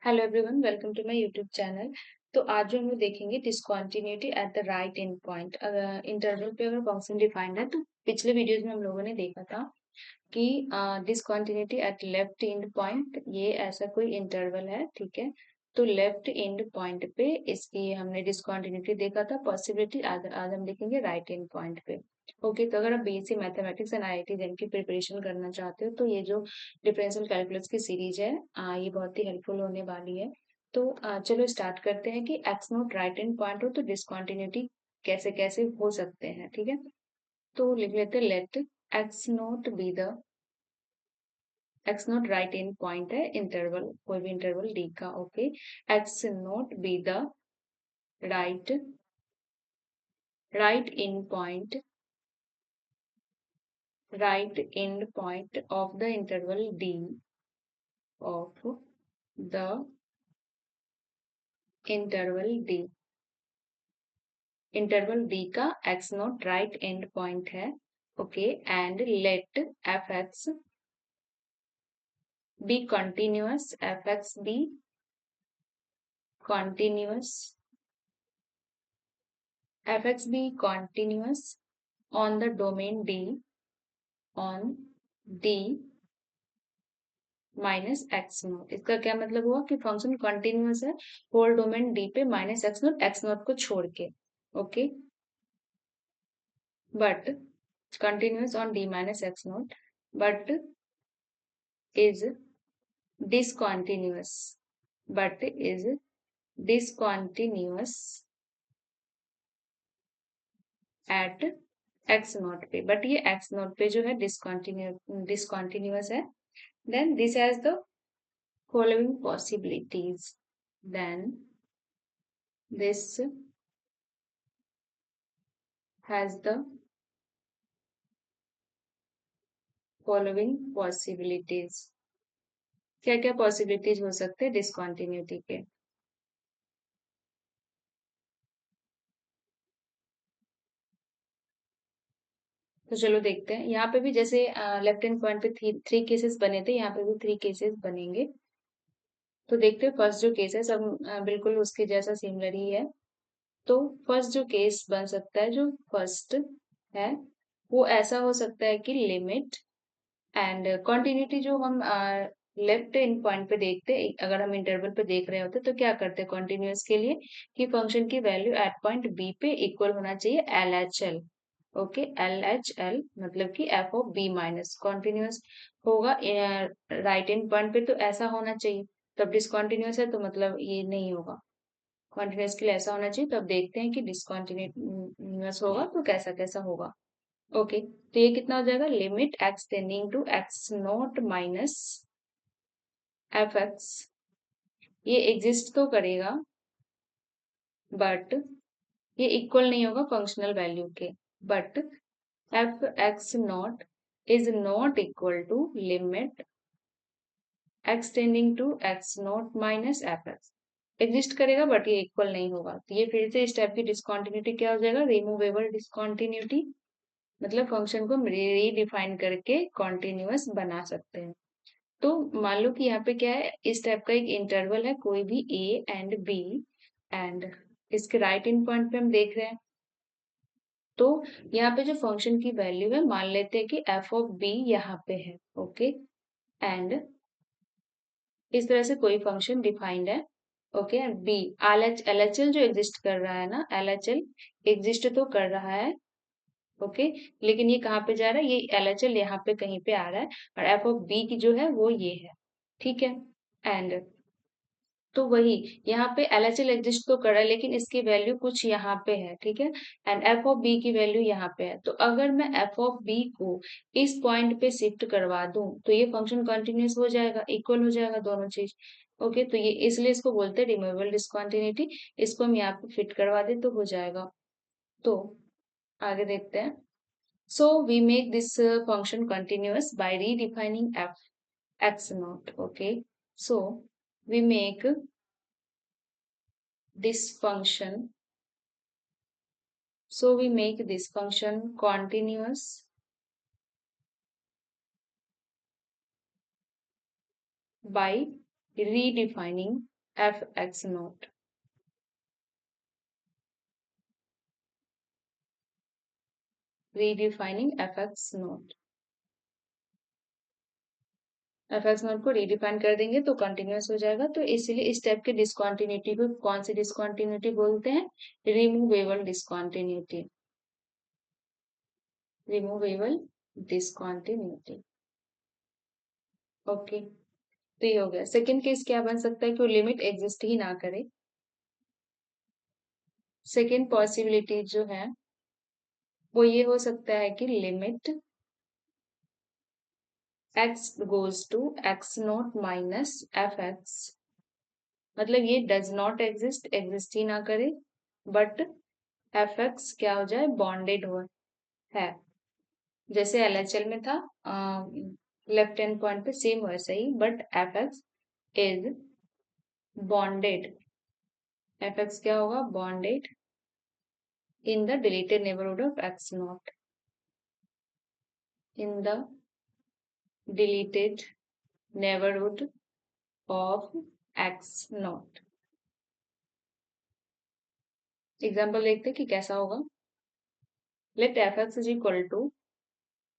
Hello everyone, welcome to my YouTube channel. तो आज जो हम लोग देखेंगे discontinuity at the right end point. अगर इंटरवल पे अगर फंक्शन डिफाइंड है तो पिछले वीडियोस में हम लोगों ने देखा था कि discontinuity at left end point, ये ऐसा कोई इंटरवल है, ठीक है। तो लेफ्ट एंड पॉइंट पे इसकी हमने डिसकंटिन्यूटी देखा था। पॉसिबिलिटी आज आज हम देखेंगे राइट एंड पॉइंट पे। ओके, तो अगर आप BSc mathematics and IIT JEE की प्रिपरेशन करना चाहते हो तो ये जो डिफरेंशियल कैलकुलस की सीरीज है ये बहुत ही हेल्पफुल होने वाली है। तो चलो स्टार्ट करते हैं कि x naught right end point हो तो डिसकंटिन्यूटी कैसे कैसे हो सकते हैं, ठीक है। तो लिख लेते हैं let x naught be the x naught right end point है इंटरवल, कोई भी इंटरवल डी का। Okay, x naught be the right right in point right end point of the interval d of the interval d। Interval d का x naught right end point है। Okay, and let f x be continuous, f x be continuous, f x be continuous on the domain d, on d minus x naught. इसका क्या मतलब हुआ कि function continuous है whole domain D पे minus x naught को छोड़ के। Okay, but continuous on d minus x naught, but is discontinuous, but is discontinuous at x naught पे, but ये x naught पे जो है discontinuous है। then this has the following possibilities, then this has the following possibilities। क्या क्या possibilities हो सकते हैं डिसकंटिन्यूटी के। तो चलो देखते हैं। यहाँ पे भी जैसे लेफ्ट हैंड पॉइंट पे थ्री केसेस बने थे, यहाँ पे भी थ्री केसेस बनेंगे। तो देखते हैं फर्स्ट जो केस है सब बिल्कुल उसके जैसा सिमिलर ही है। तो फर्स्ट जो केस बन सकता है, जो फर्स्ट है वो ऐसा हो सकता है कि लिमिट एंड कंटिन्यूटी जो हम लेफ्ट इन पॉइंट पे देखते हैं, अगर हम इंटरवल पे देख रहे होते तो क्या करते हैं कॉन्टिन्यूस के लिए कि फंक्शन की वैल्यू एट पॉइंट बी पे इक्वल होना चाहिए L H L. Okay, L H L मतलब कि f of B minus continuous होगा राइट इन पॉइंट पे, तो ऐसा होना चाहिए। तब डिसकॉन्टिन्यूस है तो मतलब ये नहीं होगा। कॉन्टिन्यूस के लिए ऐसा होना चाहिए। तब देखते हैं कि डिसकॉन्टिन्यूस होगा तो कैसा कैसा होगा। ओके, तो ये कितना हो जाएगा, limit x tending to x naught minus f x, ये एग्जिस्ट तो करेगा बट ये इक्वल नहीं होगा फंक्शनल वैल्यू के। But f x naught is not equal to limit x tending to x naught minus f x, exist करेगा but ये equal नहीं होगा। तो ये फिर से इस टाइप की डिसकॉन्टिन्यूटी क्या हो जाएगा, रिमूवेबल डिसकॉन्टिन्यूटी। मतलब फंक्शन को रीडिफाइन करके कॉन्टिन्यूअस बना सकते हैं। तो मान लो कि यहाँ पे क्या है, इस टाइप का एक इंटरवल है कोई भी ए एंड बी, एंड इसके राइट इन पॉइंट पे हम देख रहे हैं। तो यहाँ पे जो फंक्शन की वैल्यू है मान लेते हैं कि एफ ऑफ बी यहाँ पे है। ओके, एंड इस तरह से कोई फंक्शन डिफाइंड है। Okay, B L H L जो एग्जिस्ट कर रहा है ना, एल एच एल एग्जिस्ट तो कर रहा है। ओके, लेकिन ये कहाँ पे जा रहा है, ये एल एच एल यहाँ पे कहीं पे आ रहा है, और एफ ऑफ बी की जो है वो ये है, ठीक है। एंड तो वही यहाँ पे एल एच एल एग्जिस्ट तो कर रहा है लेकिन इसकी वैल्यू कुछ यहाँ पे है, ठीक है। एंड एफ ऑफ बी की वैल्यू यहाँ पे है। तो अगर मैं एफ ऑफ बी को इस पॉइंट पे शिफ्ट करवा दूं तो ये फंक्शन कंटिन्यूस हो जाएगा, इक्वल हो जाएगा दोनों चीज। ओके, तो ये इसलिए इसको बोलते हैं रिमूवेबल डिसकंटिन्यूटी। इसको हम यहाँ पे फिट करवा दे तो हो जाएगा। तो आगे देखते हैं। So we make this function continuous by redefining f x naught. Okay, so we make this function. So we make this function continuous by redefining fx naught. redefining fx naught. fx naught को redefine कर देंगे तो continuous हो जाएगा, तो इसीलिए इस type के डिसकंटिन्यूटी को कौन सी डिसकंटिन्यूटी बोलते हैं? Removable discontinuity. Removable discontinuity. Okay, तो ये हो गया। सेकेंड केस क्या बन सकता है कि वो लिमिट एग्जिस्ट ही ना करे। सेकेंड पॉसिबिलिटी जो है वो ये हो सकता है कि limit x goes to x not minus f x, मतलब ये डज नॉट एग्जिस्ट, एग्जिस्ट ही ना करे, बट एफ एक्स क्या हो जाए? बॉन्डेड हो है, जैसे एलएचएल में था लेफ्ट हैंड पॉइंट पे, सेम वैसा ही, but f x is bounded. F x क्या होगा? Bounded in the deleted neighborhood of x naught. In the deleted neighborhood of x naught. Example देखते हैं कि कैसा होगा। Let f x is equal to,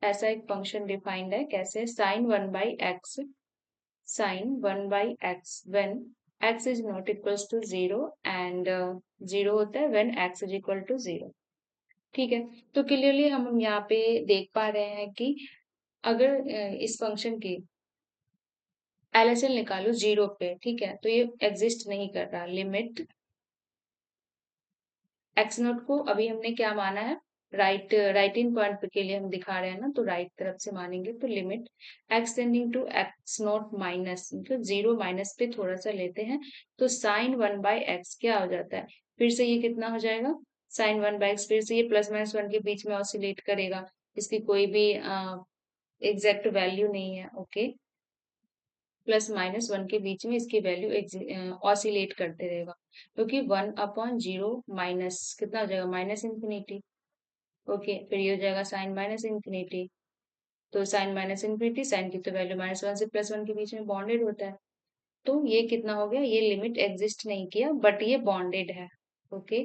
ऐसा एक फंक्शन डिफाइंड है, कैसे? Sine one by x, sine one by x when x is not equals to zero, and zero होता है when x is equal to zero. ठीक है, तो clearly हम यहाँ पे देख पा रहे हैं कि अगर इस फंक्शन की एलएचएल निकालो जीरो पे, ठीक है, तो ये एग्जिस्ट नहीं कर रहा। लिमिट एक्स नोट को अभी हमने क्या माना है? राइट इन पॉइंट के लिए हम दिखा रहे हैं ना, तो राइट तरफ से मानेंगे, तो limit x tending to x naught minus, मतलब जीरो माइनस पे थोड़ा सा लेते हैं, तो साइन वन बाई एक्स क्या हो जाता है? फिर से ये कितना हो जाएगा? साइन वन बाई एक्स, फिर से ये प्लस माइनस वन के बीच में ऑसिलेट करेगा, इसकी कोई भी एग्जैक्ट वैल्यू नहीं है। ओके, प्लस माइनस वन के बीच में इसकी वैल्यू ऑसिलेट करते रहेगा, क्योंकि वन अपॉन जीरो माइनस कितना हो जाएगा? Minus infinity. ओके, फिर ये हो जाएगा साइन माइनस इंफिनिटी, तो साइन माइनस इंफिनिटी, साइन की तो वैल्यू माइनस वन से प्लस वन के बीच में बॉन्डेड होता है, तो ये कितना हो गया? ये लिमिट एग्जिस्ट नहीं किया, बट ये बॉन्डेड है। Okay,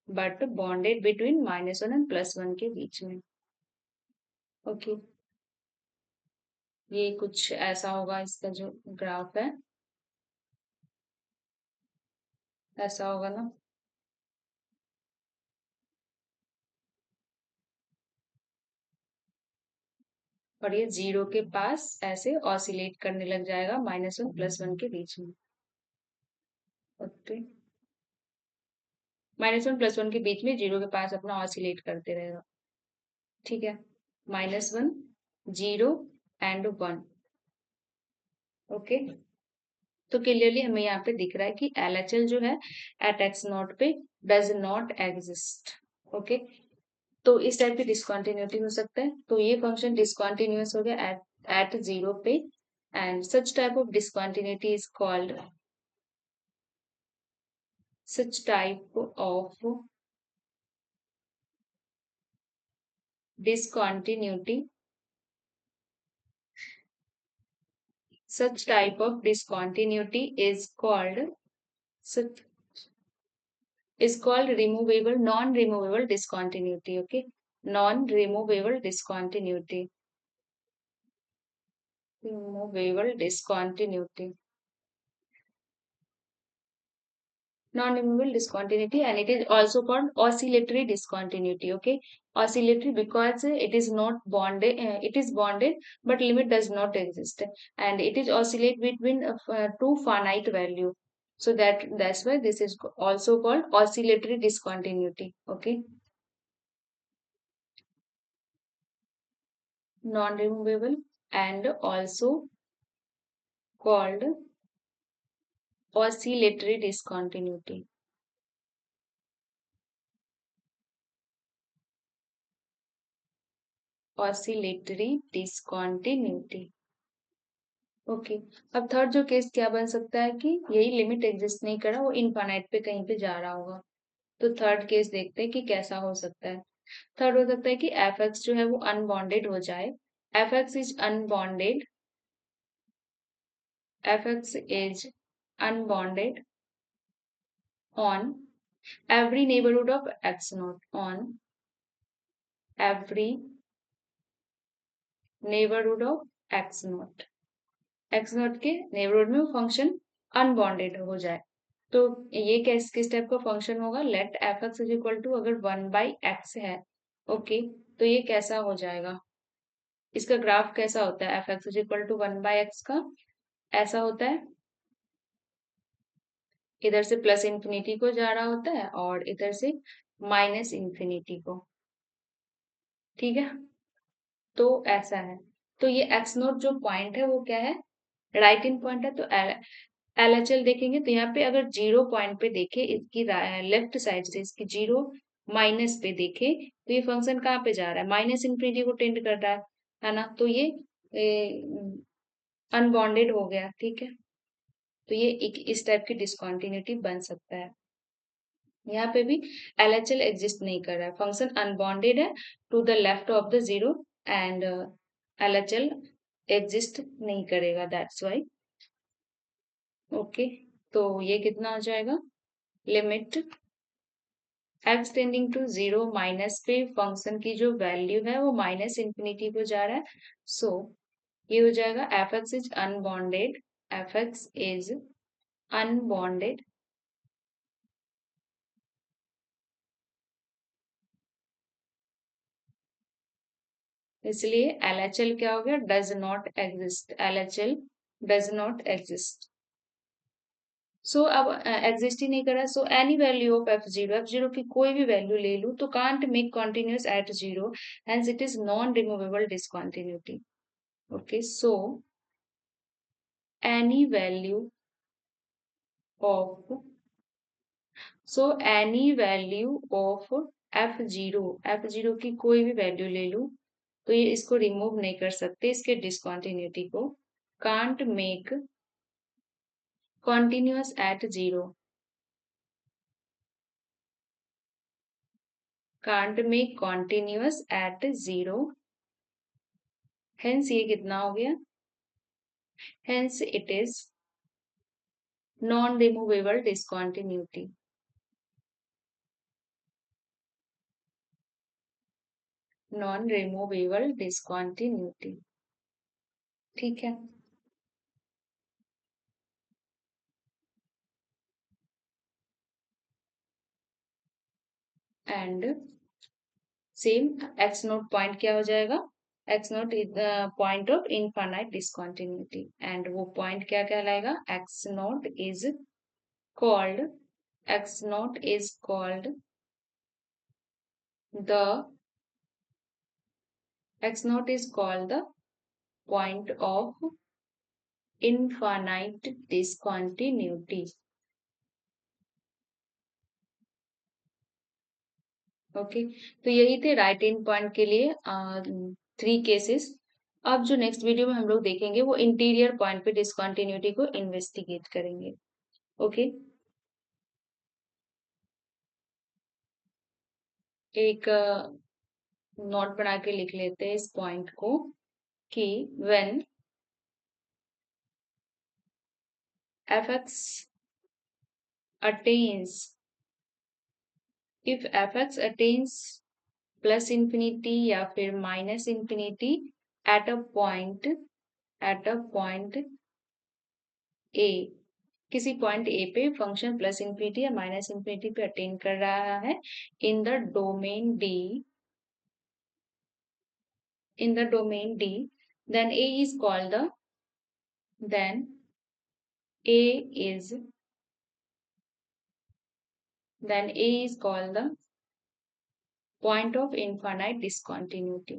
but bonded between minus one and plus one के बीच में। ओके, ये कुछ ऐसा होगा, इसका जो ग्राफ है ऐसा होगा ना। और ये जीरो के पास ऐसे ऑसिलेट करने लग जाएगा माइनस वन प्लस वन के बीच में। Okay, minus one plus one के बीच में जीरो के पास अपना ऑसिलेट करते रहेगा। ठीक है, minus one, zero and one. Okay, तो क्लियरली हमें यहाँ पे दिख रहा है कि एलएचएल जो है एट एक्स नॉट पे डज नॉट एग्जिस्ट। ओके, तो इस टाइप की डिसकंटिन्यूटी हो सकता है, तो ये फंक्शन डिसकंटिन्यूअस हो गया एट जीरो पे, and such type of discontinuity is called, such type of discontinuity, such type of discontinuity such, is called removable, non-removable discontinuity. Okay, non-removable discontinuity, removable discontinuity, non-removable discontinuity, and it is also called oscillatory discontinuity. Okay, oscillatory because it is not bonded, it is bonded, but limit does not exist, and it is oscillate between two finite value. So that's why this is also called oscillatory discontinuity. Okay, non-removable and also called oscillatory discontinuity. Oscillatory discontinuity. Okay, अब third जो case क्या बन सकता है कि यही limit exist नहीं करा, वो इनफाइनाइट पे कहीं पे जा रहा होगा, तो थर्ड केस देखते हैं कि कैसा हो सकता है। थर्ड हो सकता है कि एफ एक्स जो है वो अनबॉन्डेड हो जाए। F x is unbounded, f x is unbounded on every neighborhood of x naught on every neighborhood of x naught x naught के neighborhood में वो फंक्शन अनबाउंडेड हो जाए। तो ये किस टाइप का फंक्शन होगा, let f x is equal to अगर 1/x है, ओके, तो ये कैसा हो जाएगा, इसका ग्राफ कैसा होता है, f x is equal to 1/x का ऐसा होता है, इधर से प्लस इंफिनिटी को जा रहा होता है और इधर से माइनस इंफिनिटी को, ठीक है। तो ऐसा है, तो ये एक्स नोट जो पॉइंट है वो क्या है, राइट इन पॉइंट है। तो एल एच एल देखेंगे तो यहाँ पे अगर 0 पॉइंट पे देखे, इसकी लेफ्ट साइड से इसकी 0 माइनस पे देखे, तो ये फंक्शन कहाँ पे जा रहा है, माइनस इंफिनिटी को टेंड कर रहा है ना, तो ये अनबॉन्डेड हो गया, ठीक है। तो ये एक इस टाइप की डिसकंटिन्यूटी बन सकता है। यहाँ पे भी LHL एग्जिस्ट नहीं कर रहा है, फंक्शन अनबॉन्डेड है to the left of the 0 and LHL exist नहीं करेगा, दैट्स वाई, ओके। तो ये कितना हो जाएगा, limit x tending to 0 minus पे फंक्शन की जो वैल्यू है वो माइनस इंफिनिटी को जा रहा है, सो ये हो जाएगा f x is unbounded, f x is unbounded इसलिए LHL क्या हो गया, does not exist, LHL does not exist. So अब एग्जिस्ट ही नहीं कर रहा, so any value of f zero की कोई भी वैल्यू ले लूं तो can't make continuous at 0, hence it is non removable discontinuity, okay. So any value of any value of f zero की कोई भी वैल्यू ले लूं तो ये इसको रिमूव नहीं कर सकते, इसके डिसकंटिन्यूटी को, can't make continuous at 0, can't make continuous at 0, hence ये कितना हो गया, hence it is non removable discontinuity, non removable discontinuity, ठीक है। And same x note point क्या हो जाएगा, x note is point of infinite discontinuity, and वो पॉइंट क्या कहलाएगा, x note is called, x note is called the x note is called the point of infinite discontinuity, okay. तो यही थे right in point के लिए 3 cases. अब जो नेक्स्ट वीडियो में हम लोग देखेंगे वो इंटीरियर पॉइंट पे डिसकंटिन्यूटी को इन्वेस्टिगेट करेंगे, ओके। एक नोट बना के लिख लेते हैं इस पॉइंट को कि when F x attains, if F x attains plus infinity या फिर minus infinity at a point, at a point A, किसी पॉइंट ए पे फंक्शन प्लस इंफिनिटी या माइनस इंफिनिटी पे अटेन कर रहा है in the domain D, in the domain D, then a is called the, then a is, then a is called the point of infinite discontinuity,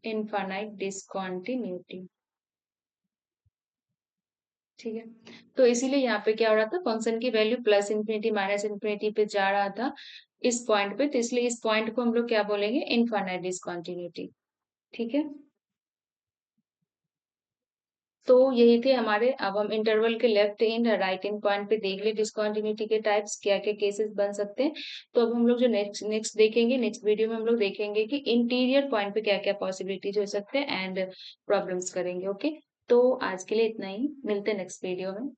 infinite discontinuity, ठीक है। तो इसीलिए यहाँ पे क्या हो रहा था, फंक्शन की value plus infinity minus infinity पे जा रहा था इस पॉइंट पे, तो इसलिए इस पॉइंट को हम लोग क्या बोलेंगे, इनफाइनाइट डिसकंटिन्यूटी, ठीक है। तो यही थे हमारे। अब हम इंटरवल के left in right in point पे देख ले डिसकंटिन्यूटी के टाइप्स क्या-क्या केसेस बन सकते हैं। तो अब हम लोग जो नेक्स्ट नेक्स्ट देखेंगे, नेक्स्ट वीडियो में हम लोग देखेंगे कि इंटीरियर पॉइंट पे क्या-क्या पॉसिबिलिटीज हो सकते हैं एंड प्रॉब्लम्स करेंगे। ओके, तो आज के लिए इतना ही, मिलते हैं नेक्स्ट वीडियो में।